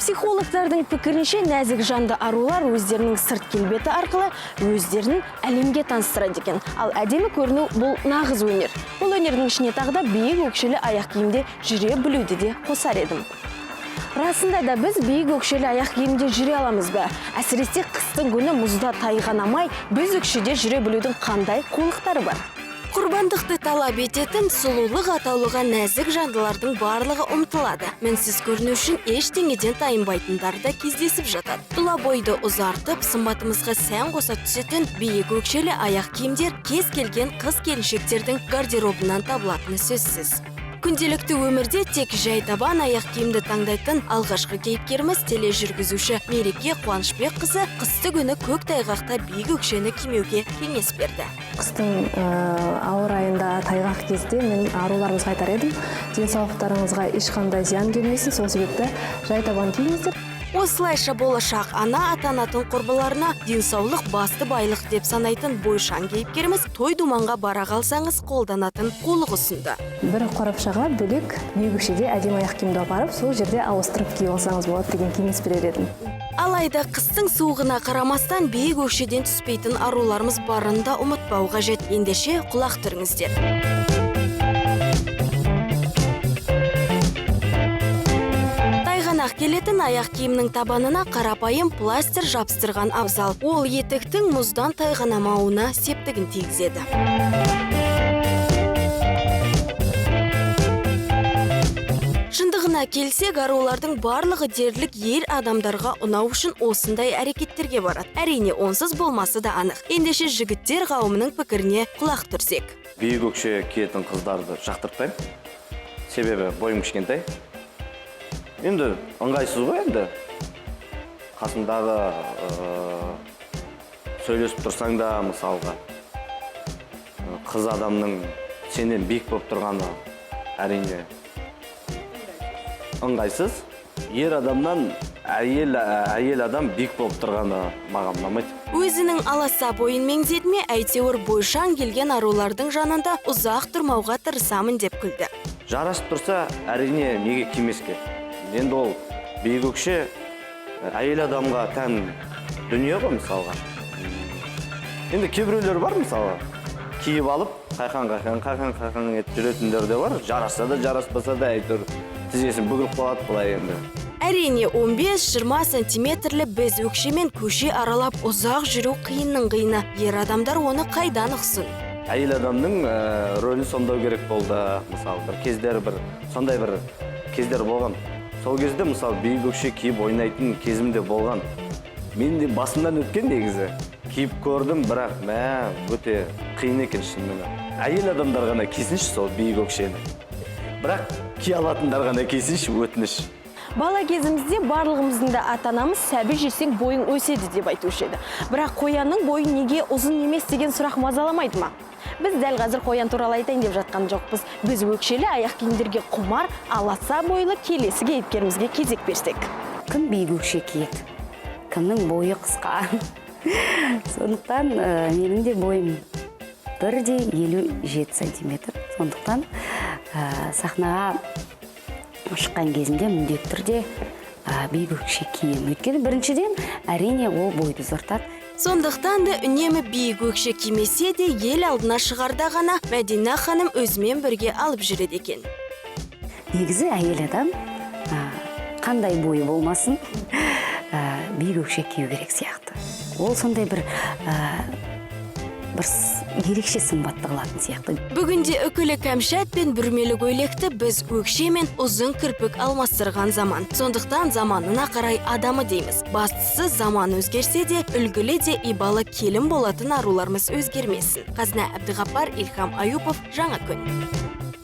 Психологтардың пікірінше нәзік жанды арулар өздерінің сырт келбеті арқылы өздерін әлемге таныстырады екен. Ал әдемі көріну бұл нағыз өнер. Бұл өнердің ішіне тағы да биік өкшелі аяқ киімде жүре білуді де қосар едім. Расында да біз биік өкшелі аяқ киімде жүре аламыз ба? Әсіресе қыстың күні мұзда тайғанамай, біз өкшеде жүре білудің қандай қулықтары бар? Құрбандықты талап ететін сұлулық атаулыға нәзік жандылардың барлығы ұмтылады. Мінсіз көріну үшін ештеңеден тайынбайтындар да кездесіп жатады. Тұла бойды ұзартып, сымбатымызға сән қоса түсетін биік өкшелі аяқ киімдер кез келген қыз келіншектердің гардеробынан табылатыны сөзсіз. Күнделікті өмірде тек жай табан аяқ киімді таңдайтын алғашқы кейіпкеріміз тележүргізуші Мереке Қуанышбекқызы қысты күні көк тайғақта биік өкшені кимеуге кеңес берді. Қыстың ауыр айында тайғақ кезде мен аруларымызға айтар едім, денсаулықтарыңызға ешқандай зиян келмесін, сол себепті жай табан киіңіздер. Осылайша болашақ ана атанатын құрбыларына денсаулық басты байлық деп санайтын бойшаң кейіпкеріміз той думанға бара қалсаңыз қолданатын қулық ұсынды. Бір қорапшаға бөлек биік өкшеде әдемі аяқ киімді апарып, сол жерде ауыстырып киіп алсаңыз болады деген кеңес берер едім. Алайда қыстың суығына қарамастан биік өкшеден түспейтін аруларымыз барын да ұмытпау қажет. Ендеше құлақ түріңіздер. Келетін аяқ киімнің табанына қарапайым пластир жапсырған абзал. Ол етіктің мұздан тайғанамауына септігін тигізеді. Шындығына келсек, арулардың барлығы дерлік ер адамдарға ұнау үшін осындай әрекеттерге барады. Әрине, онсыз болмасы да анық. Ендеше жігіттер қауымының пікіріне құлақ түрсек. Биік өкше киетін қыздарды жақтыртпаймын. Себебі бойым кішкентай. Енді ыңғайсыз ғой енді. Қасындағы сөйлесіп тұрсаң да, мысалға, қыз адамның сенен биік болып тұрғаны әрине ыңғайсыз. Ер адамнан әйел адам биік болып тұрғаны маған ұнамайды. Өзінің аласа бойын меңзетме, әйтеуір бойшаң келген арулардың жанында ұзақ тұрмауға тырысамын деп күлді. Жарасып тұрса, әрине неге кимеске? Енді ол биік өкше әйел адамға тән дүние ғой, мысалға. Енді кейбіреулер бар, мысалға, киіп алып, қайқан етіп жүретіндер де бар. Жарасса да, жараспаса да, әйтеуір тізесін бүгіліп қалады былай енді. Әрине, 15-20 сантиметрлі біз өкшемен көше аралап ұзақ жүру қиынның қиыны. Ер адамдар оны қайдан ұқсын? Әйел адамның рөлін сомдау керек болды, мысалы, бір кездер сондай бір кездер болған. Сол кезде, мысалы, биік өкше киіп ойнайтын кезімде болған. Мен де басымдан өткен негізі. Киіп көрдім, бірақ өте қиын екен шынымен. Әйел адамдар ғана кисінші сол биік өкшені. Бірақ кие алатындар ғана кисінші, өтініш. Бала кезімізде барлығымыздың да ата-анамыз сәбі жесең бойың өседі деп айтушы еді. Бірақ қоянның бойы неге ұзын емес деген сұрақ мазаламайды ма? Біз дәл қазір қоян туралы айтайын деп жатқан жоқпыз. Біз өкшелі аяқ киімдерге құмар, аласа бойлы келесі кейіпкерімізге кезек берсек. Кім биік өкше киеді? Кімнің бойы қысқа? Сондықтан менің де бойым 1,57 сантиметр. Сондықтан сахнаға шыққан кезімде міндетті түрде биік өкше киемін. Өйткені біріншіден әрине ол бойды ұзартады. Сондықтан да үнемі биік өкше кимесе де ел алдына шығарда ғана Мәдина ханым өзімен бірге алып жүреді екен. Негізі әйел адам қандай бойы болмасын биік өкше кию керек сияқты. Ол сондай бір ерекше сымбатты қылатын сияқты. Бүгінде үкілі кәмшат пен бүрмелі көйлекті біз өкше мен ұзын кірпік алмастырған заман. Сондықтан заманына қарай адамы дейміз. Бастысы заман өзгерсе де, үлгілі де ибалы келін болатын аруларымыз өзгермесін. Қазына Әбдіғапар, Илхам Аюпов, Жаңа күн.